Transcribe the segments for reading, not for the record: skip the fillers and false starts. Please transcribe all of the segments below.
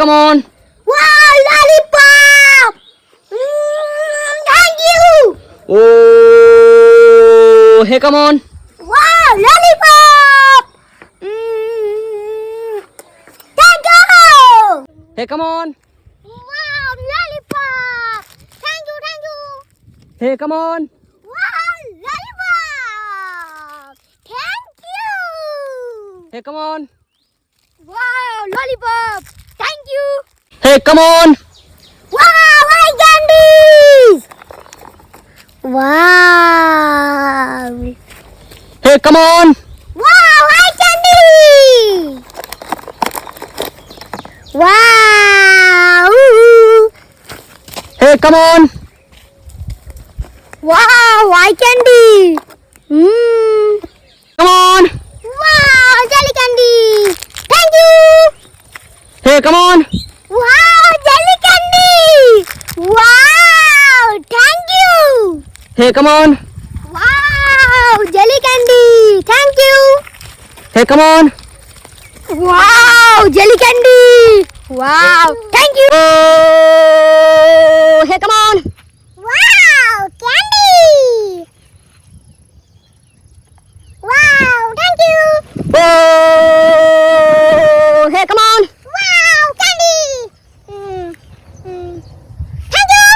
come on. Wow, lollipop! Thank you! Oh, hey, come on. Wow, lollipop! Thank you! Hey, come on. Wow, lollipop! Thank you, thank you! Hey, come on. Wow, lollipop! Thank you! Hey, come on. Wow, lollipop! Thank you! Hey, come on. Wow, eye candies! Wow! Hey, come on. Wow, eye candy! Wow! Hey, come on. Wow, eye candy! Come on. Wow, jelly candy! Thank you! Hey, come on. Wow, jelly candy! Wow, thank you! Hey, come on. Wow, jelly candy! Thank you! Hey, come on. Wow, jelly candy! Wow, thank you! Oh, hey, come on. Wow, candy! Wow, thank you! Oh, hey, come on. Wow, candy! Thank you!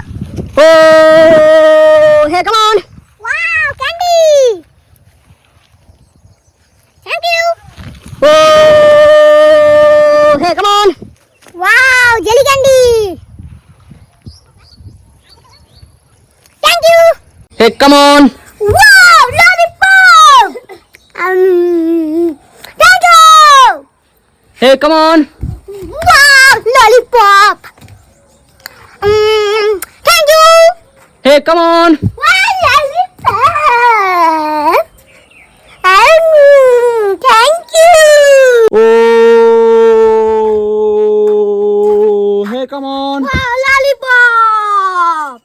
Oh, hey, come on. Wow, candy! Thank you! Oh, hey, come on. Wow, jelly candy! Thank you! Hey, come on. Wow, lollipop! Thank you! Hey, come on. Wow, lollipop! Thank you! Hey, come on. Wow, lollipop! Thank you! Oh, hey, come on. Wow, lollipop!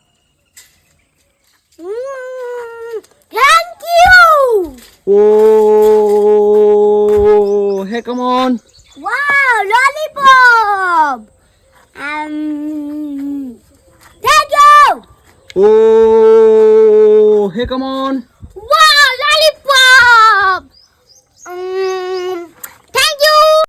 Thank you! Oh, hey, come on. Wow, lollipop! Thank you! Oh, hey, come on.